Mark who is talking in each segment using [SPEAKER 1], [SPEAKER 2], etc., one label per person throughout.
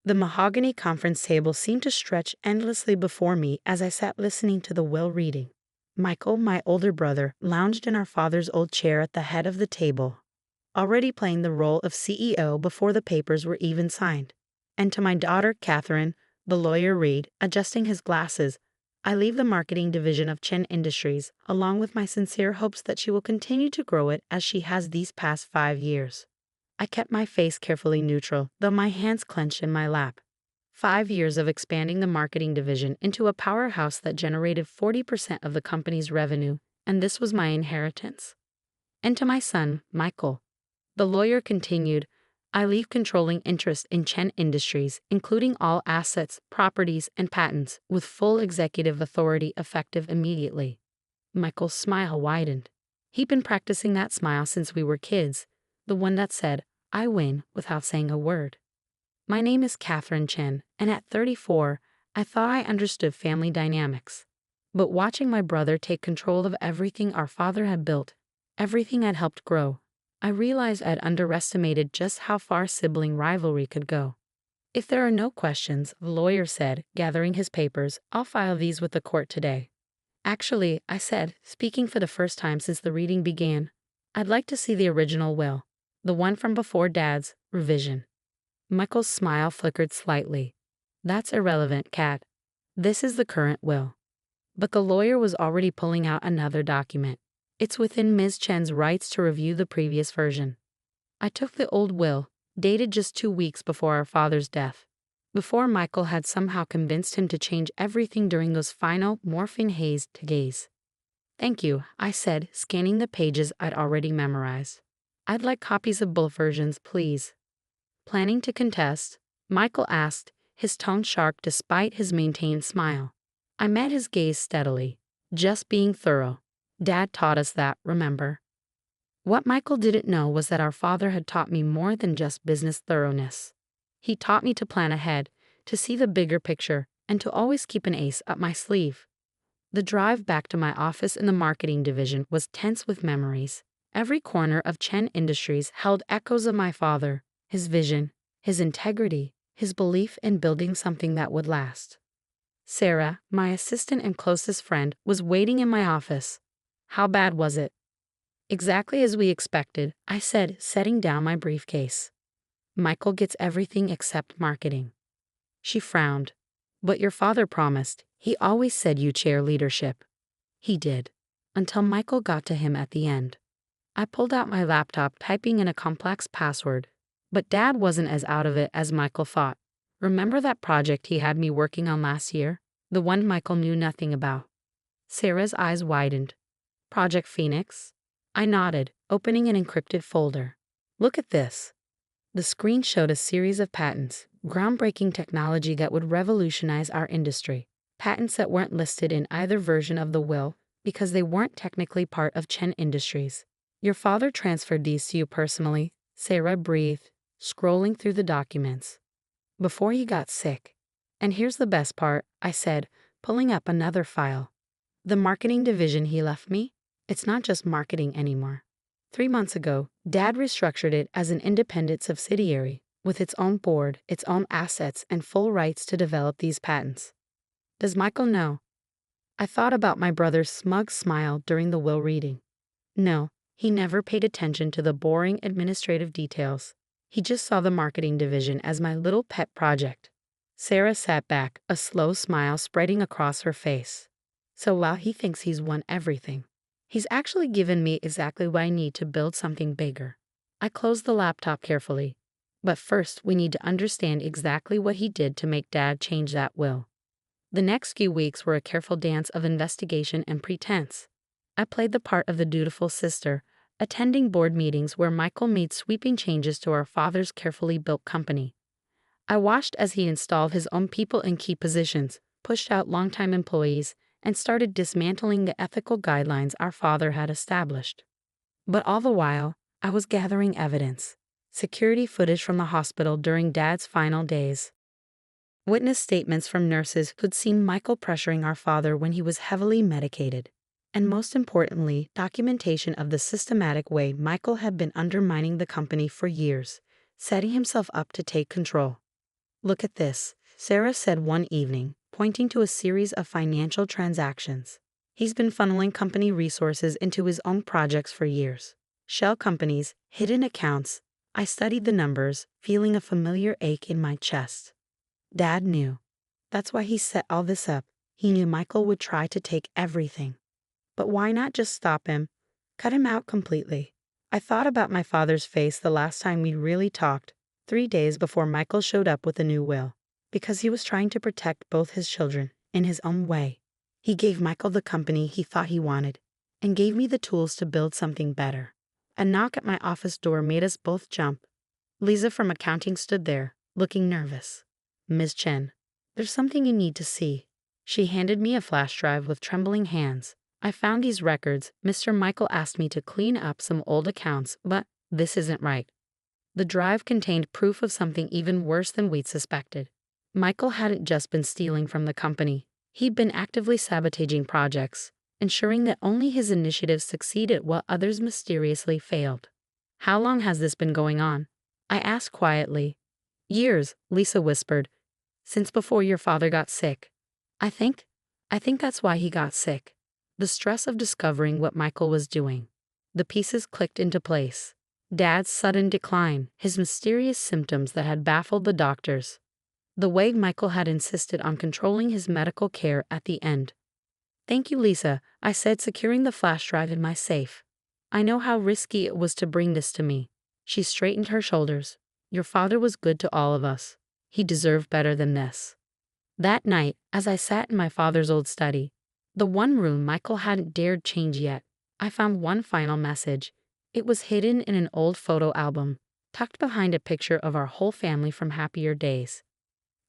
[SPEAKER 1] The mahogany conference table seemed to stretch endlessly before me as I sat listening to the will reading. Michael, my older brother, lounged in our father's old chair at the head of the table, already playing the role of CEO before the papers were even signed. And to my daughter, Catherine, the lawyer Reed, adjusting his glasses, I leave the marketing division of Chen Industries, along with my sincere hopes that she will continue to grow it as she has these past 5 years. I kept my face carefully neutral, though my hands clenched in my lap. 5 years of expanding the marketing division into a powerhouse that generated 40% of the company's revenue, and this was my inheritance. And to my son, Michael, the lawyer continued, I leave controlling interest in Chen Industries, including all assets, properties, and patents, with full executive authority effective immediately. Michael's smile widened. He'd been practicing that smile since we were kids, the one that said, I win, without saying a word. My name is Catherine Chen, and at 34, I thought I understood family dynamics. But watching my brother take control of everything our father had built, everything I'd helped grow, I realized I'd underestimated just how far sibling rivalry could go. If there are no questions, the lawyer said, gathering his papers, I'll file these with the court today. Actually, I said, speaking for the first time since the reading began, I'd like to see the original will, the one from before Dad's revision. Michael's smile flickered slightly. That's irrelevant, Cat. This is the current will. But the lawyer was already pulling out another document. It's within Ms. Chen's rights to review the previous version. I took the old will, dated just 2 weeks before our father's death, before Michael had somehow convinced him to change everything during those final morphine haze to gaze. Thank you, I said, scanning the pages I'd already memorized. I'd like copies of both versions, please. Planning to contest? Michael asked, his tone sharp despite his maintained smile. I met his gaze steadily. Just being thorough. Dad taught us that, remember? What Michael didn't know was that our father had taught me more than just business thoroughness. He taught me to plan ahead, to see the bigger picture, and to always keep an ace up my sleeve. The drive back to my office in the marketing division was tense with memories. Every corner of Chen Industries held echoes of my father, his vision, his integrity, his belief in building something that would last. Sarah, my assistant and closest friend, was waiting in my office. How bad was it? Exactly as we expected, I said, setting down my briefcase. Michael gets everything except marketing. She frowned. But your father promised. He always said you chair leadership. He did. Until Michael got to him at the end. I pulled out my laptop, typing in a complex password. But Dad wasn't as out of it as Michael thought. Remember that project he had me working on last year? The one Michael knew nothing about. Sarah's eyes widened. Project Phoenix? I nodded, opening an encrypted folder. Look at this. The screen showed a series of patents, groundbreaking technology that would revolutionize our industry. Patents that weren't listed in either version of the will because they weren't technically part of Chen Industries. Your father transferred these to you personally, Sarah breathed, scrolling through the documents. Before he got sick. And here's the best part, I said, pulling up another file. The marketing division he left me? It's not just marketing anymore. 3 months ago, Dad restructured it as an independent subsidiary, with its own board, its own assets, and full rights to develop these patents. Does Michael know? I thought about my brother's smug smile during the will reading. No, he never paid attention to the boring administrative details. He just saw the marketing division as my little pet project. Sarah sat back, a slow smile spreading across her face. So while he thinks he's won everything, he's actually given me exactly what I need to build something bigger. I closed the laptop carefully. But first, we need to understand exactly what he did to make Dad change that will. The next few weeks were a careful dance of investigation and pretense. I played the part of the dutiful sister, attending board meetings where Michael made sweeping changes to our father's carefully built company. I watched as he installed his own people in key positions, pushed out longtime employees, and started dismantling the ethical guidelines our father had established. But all the while, I was gathering evidence. Security footage from the hospital during Dad's final days. Witness statements from nurses who'd seen Michael pressuring our father when he was heavily medicated. And most importantly, documentation of the systematic way Michael had been undermining the company for years, setting himself up to take control. Look at this, Sarah said one evening, pointing to a series of financial transactions. He's been funneling company resources into his own projects for years. Shell companies, hidden accounts. I studied the numbers, feeling a familiar ache in my chest. Dad knew. That's why he set all this up. He knew Michael would try to take everything. But why not just stop him? Cut him out completely. I thought about my father's face the last time we really talked, 3 days before Michael showed up with a new will. Because he was trying to protect both his children, in his own way. He gave Michael the company he thought he wanted, and gave me the tools to build something better. A knock at my office door made us both jump. Lisa from accounting stood there, looking nervous. "Ms. Chen, there's something you need to see." She handed me a flash drive with trembling hands. "I found these records. Mr. Michael asked me to clean up some old accounts, but this isn't right." The drive contained proof of something even worse than we'd suspected. Michael hadn't just been stealing from the company. He'd been actively sabotaging projects, ensuring that only his initiatives succeeded while others mysteriously failed. "How long has this been going on?" I asked quietly. "Years," Lisa whispered. "Since before your father got sick." I think that's why he got sick. The stress of discovering what Michael was doing. The pieces clicked into place. Dad's sudden decline, his mysterious symptoms that had baffled the doctors. The way Michael had insisted on controlling his medical care at the end. "Thank you, Lisa," I said, securing the flash drive in my safe. "I know how risky it was to bring this to me." She straightened her shoulders. "Your father was good to all of us. He deserved better than this." That night, as I sat in my father's old study, the one room Michael hadn't dared change yet, I found one final message. It was hidden in an old photo album, tucked behind a picture of our whole family from happier days.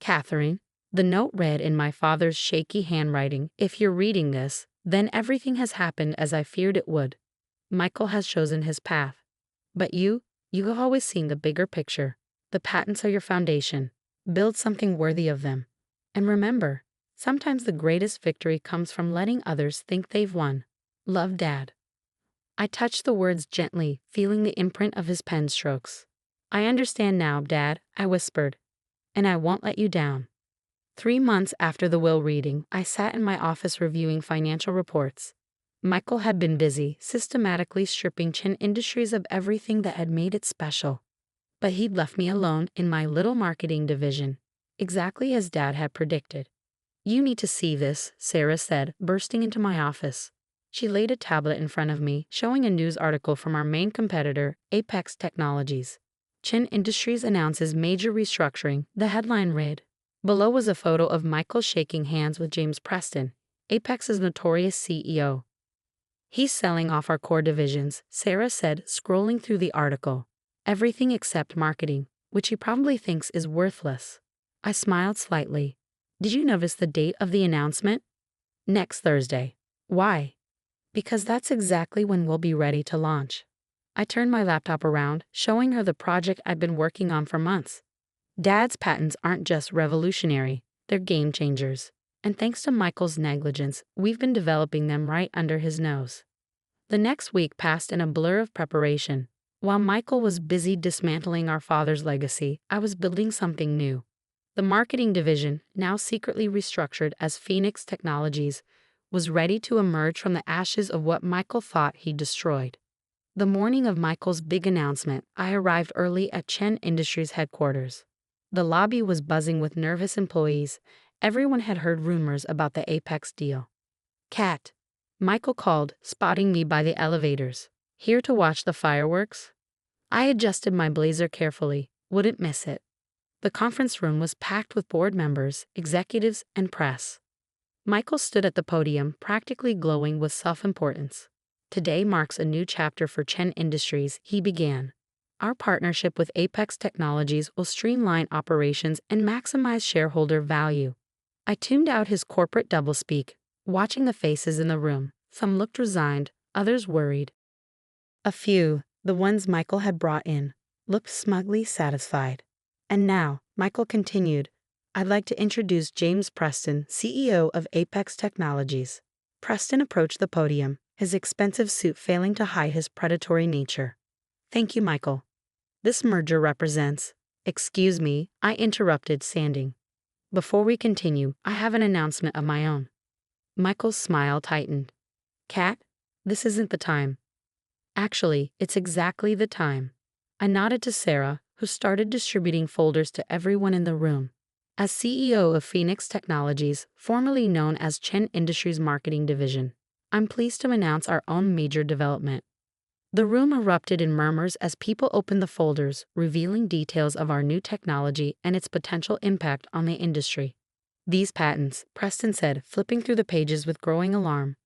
[SPEAKER 1] "Catherine," the note read in my father's shaky handwriting, "if you're reading this, then everything has happened as I feared it would. Michael has chosen his path. But you have always seen the bigger picture. The patents are your foundation. Build something worthy of them. And remember, sometimes the greatest victory comes from letting others think they've won. Love, Dad." I touched the words gently, feeling the imprint of his pen strokes. "I understand now, Dad," I whispered. "And I won't let you down." 3 months after the will reading, I sat in my office reviewing financial reports. Michael had been busy, systematically stripping Chen Industries of everything that had made it special. But he'd left me alone in my little marketing division, exactly as Dad had predicted. "You need to see this," Sarah said, bursting into my office. She laid a tablet in front of me, showing a news article from our main competitor, Apex Technologies. "Chen Industries announces major restructuring," the headline read. Below was a photo of Michael shaking hands with James Preston, Apex's notorious CEO. "He's selling off our core divisions," Sarah said, scrolling through the article. "Everything except marketing, which he probably thinks is worthless." I smiled slightly. "Did you notice the date of the announcement?" "Next Thursday." "Why?" "Because that's exactly when we'll be ready to launch." I turned my laptop around, showing her the project I'd been working on for months. Dad's patents aren't just revolutionary, they're game changers. And thanks to Michael's negligence, we've been developing them right under his nose. The next week passed in a blur of preparation. While Michael was busy dismantling our father's legacy, I was building something new. The marketing division, now secretly restructured as Phoenix Technologies, was ready to emerge from the ashes of what Michael thought he'd destroyed. The morning of Michael's big announcement, I arrived early at Chen Industries headquarters. The lobby was buzzing with nervous employees. Everyone had heard rumors about the Apex deal. "Kat," Michael called, spotting me by the elevators. "Here to watch the fireworks?" I adjusted my blazer carefully, wouldn't miss it. The conference room was packed with board members, executives, and press. Michael stood at the podium, practically glowing with self-importance. "Today marks a new chapter for Chen Industries," he began. "Our partnership with Apex Technologies will streamline operations and maximize shareholder value." I tuned out his corporate doublespeak, watching the faces in the room. Some looked resigned, others worried. A few, the ones Michael had brought in, looked smugly satisfied. "And now," Michael continued, "I'd like to introduce James Preston, CEO of Apex Technologies." Preston approached the podium, his expensive suit failing to hide his predatory nature. "Thank you, Michael. This merger represents Excuse me, I interrupted, standing. Before we continue, I have an announcement of my own. Michael's smile tightened. Kat, this isn't the time. Actually, it's exactly the time. I nodded to Sarah, who started distributing folders to everyone in the room. As CEO of Phoenix Technologies, formerly known as Chen Industries Marketing Division, I'm pleased to announce our own major development. The room erupted in murmurs as people opened the folders, revealing details of our new technology and its potential impact on the industry. These patents, Preston said, flipping through the pages with growing alarm.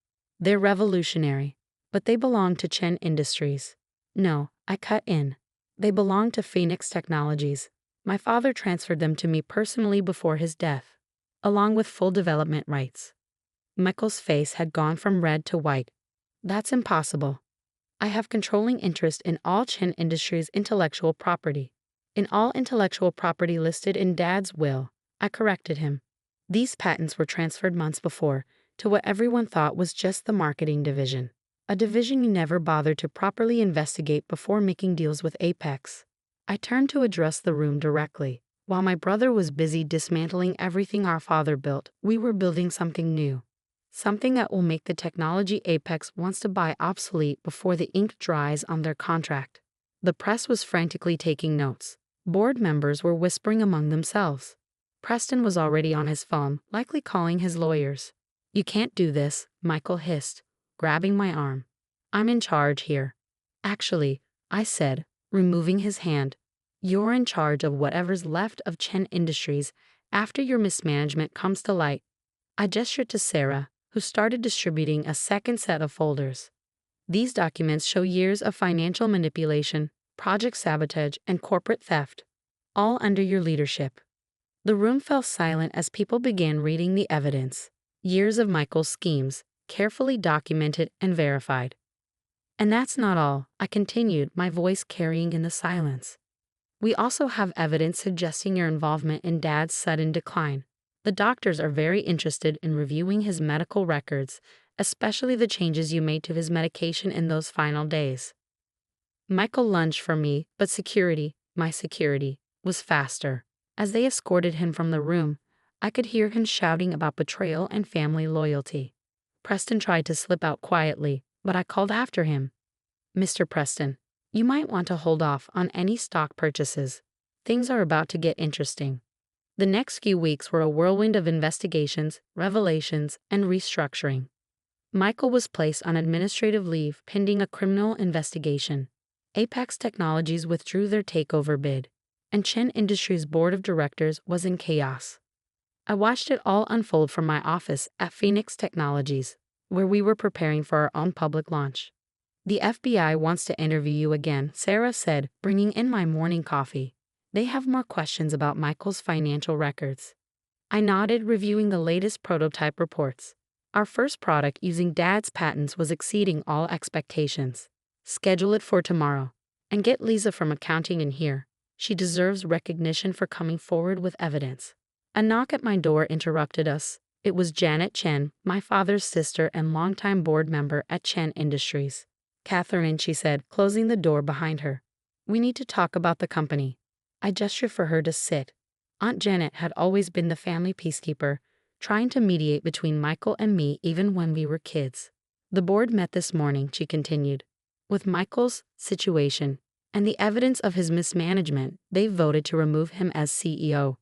[SPEAKER 1] They're revolutionary, but they belong to Chen Industries. No, I cut in. They belong to Phoenix Technologies. My father transferred them to me personally before his death, along with full development rights. Michael's face had gone from red to white. That's impossible. I have controlling interest in all Chen Industries' intellectual property. In all intellectual property listed in Dad's will, I corrected him. These patents were transferred months before to what everyone thought was just the marketing division, a division you never bothered to properly investigate before making deals with Apex. I turned to address the room directly. While my brother was busy dismantling everything our father built, we were building something new. Something that will make the technology Apex wants to buy obsolete before the ink dries on their contract. The press was frantically taking notes. Board members were whispering among themselves. Preston was already on his phone, likely calling his lawyers. You can't do this, Michael hissed, grabbing my arm. I'm in charge here. Actually, I said, removing his hand. You're in charge of whatever's left of Chen Industries after your mismanagement comes to light. I gestured to Sarah, who started distributing a second set of folders. These documents show years of financial manipulation, project sabotage, and corporate theft, all under your leadership. The room fell silent as people began reading the evidence. Years of Michael's schemes, carefully documented and verified. And that's not all, I continued, my voice carrying in the silence. We also have evidence suggesting your involvement in Dad's sudden decline. The doctors are very interested in reviewing his medical records, especially the changes you made to his medication in those final days. Michael lunged for me, but my security, was faster. As they escorted him from the room, I could hear him shouting about betrayal and family loyalty. Preston tried to slip out quietly, but I called after him. Mr. Preston, you might want to hold off on any stock purchases. Things are about to get interesting. The next few weeks were a whirlwind of investigations, revelations, and restructuring. Michael was placed on administrative leave pending a criminal investigation. Apex Technologies withdrew their takeover bid, and Chen Industries' board of directors was in chaos. I watched it all unfold from my office at Phoenix Technologies, where we were preparing for our own public launch. The FBI wants to interview you again, Sarah said, bringing in my morning coffee. They have more questions about Michael's financial records. I nodded, reviewing the latest prototype reports. Our first product using Dad's patents was exceeding all expectations. Schedule it for tomorrow. And get Lisa from accounting in here. She deserves recognition for coming forward with evidence. A knock at my door interrupted us. It was Janet Chen, my father's sister and longtime board member at Chen Industries. Catherine, she said, closing the door behind her. We need to talk about the company. I gestured for her to sit. Aunt Janet had always been the family peacekeeper, trying to mediate between Michael and me even when we were kids. The board met this morning, she continued. With Michael's situation and the evidence of his mismanagement, they voted to remove him as CEO.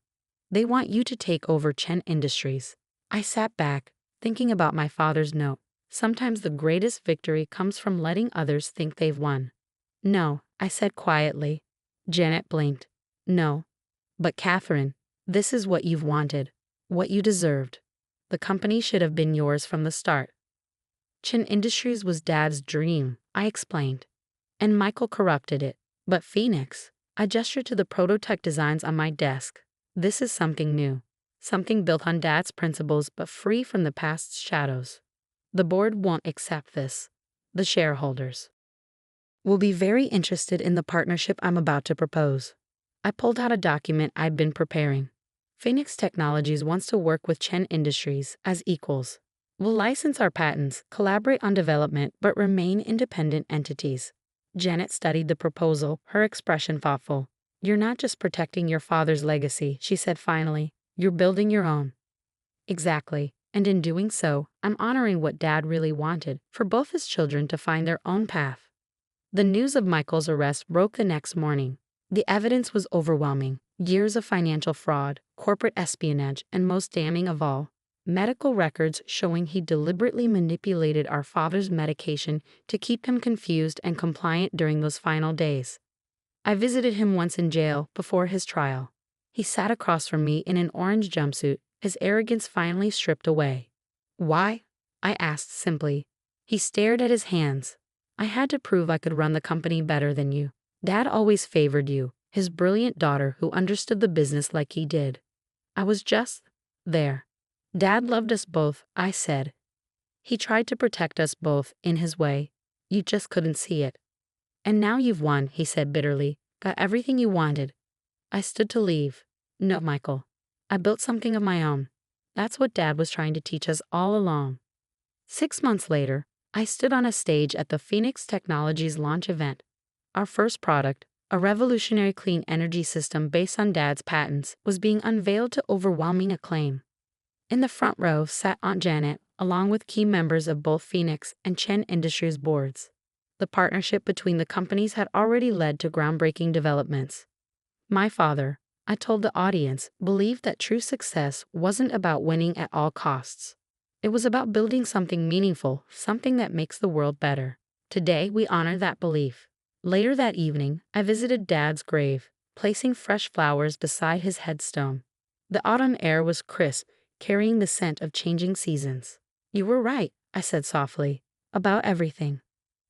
[SPEAKER 1] They want you to take over Chen Industries. I sat back, thinking about my father's note. Sometimes the greatest victory comes from letting others think they've won. No, I said quietly. Janet blinked. No. But Catherine, this is what you've wanted, what you deserved. The company should have been yours from the start. Chen Industries was Dad's dream, I explained. And Michael corrupted it. But Phoenix, I gestured to the prototype designs on my desk. This is something new. Something built on Dad's principles but free from the past's shadows. The board won't accept this. The shareholders will be very interested in the partnership I'm about to propose. I pulled out a document I'd been preparing. Phoenix Technologies wants to work with Chen Industries as equals. We'll license our patents, collaborate on development, but remain independent entities. Janet studied the proposal, her expression thoughtful. You're not just protecting your father's legacy, she said finally. You're building your own. Exactly. And in doing so, I'm honoring what Dad really wanted for both his children to find their own path. The news of Michael's arrest broke the next morning. The evidence was overwhelming: years of financial fraud, corporate espionage, and most damning of all, medical records showing he deliberately manipulated our father's medication to keep him confused and compliant during those final days. I visited him once in jail before his trial. He sat across from me in an orange jumpsuit, his arrogance finally stripped away. Why? I asked simply. He stared at his hands. I had to prove I could run the company better than you. Dad always favored you, his brilliant daughter who understood the business like he did. I was just there. Dad loved us both, I said. He tried to protect us both in his way. You just couldn't see it. And now you've won, he said bitterly. Got everything you wanted. I stood to leave. No, Michael. I built something of my own. That's what Dad was trying to teach us all along. 6 months later, I stood on a stage at the Phoenix Technologies launch event. Our first product, a revolutionary clean energy system based on Dad's patents, was being unveiled to overwhelming acclaim. In the front row sat Aunt Janet, along with key members of both Phoenix and Chen Industries boards. The partnership between the companies had already led to groundbreaking developments. My father, I told the audience, believed that true success wasn't about winning at all costs. It was about building something meaningful, something that makes the world better. Today, we honor that belief. Later that evening, I visited Dad's grave, placing fresh flowers beside his headstone. The autumn air was crisp, carrying the scent of changing seasons. You were right, I said softly, about everything.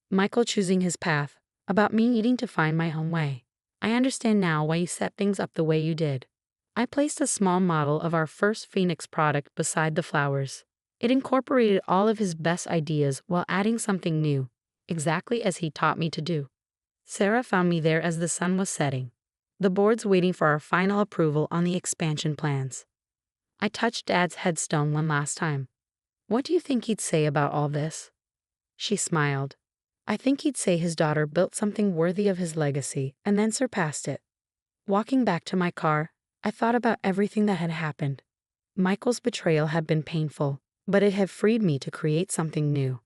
[SPEAKER 1] Michael choosing his path, about me needing to find my own way. I understand now why you set things up the way you did. I placed a small model of our first Phoenix product beside the flowers. It incorporated all of his best ideas while adding something new, exactly as he taught me to do. Sarah found me there as the sun was setting, the boards waiting for our final approval on the expansion plans. I touched Dad's headstone one last time. What do you think he'd say about all this? She smiled. I think he'd say his daughter built something worthy of his legacy and then surpassed it. Walking back to my car, I thought about everything that had happened. Michael's betrayal had been painful, but it had freed me to create something new.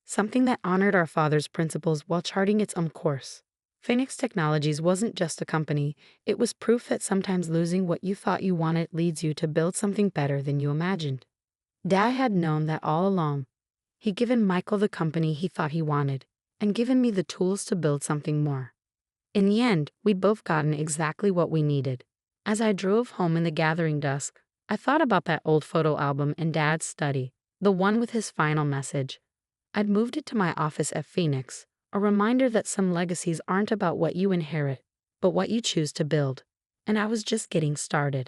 [SPEAKER 1] Something that honored our father's principles while charting its own course. Phoenix Technologies wasn't just a company, it was proof that sometimes losing what you thought you wanted leads you to build something better than you imagined. Dad had known that all along. He'd given Michael the company he thought he wanted, and given me the tools to build something more. In the end, we'd both gotten exactly what we needed. As I drove home in the gathering dusk, I thought about that old photo album in Dad's study, the one with his final message. I'd moved it to my office at Phoenix, a reminder that some legacies aren't about what you inherit, but what you choose to build. And I was just getting started.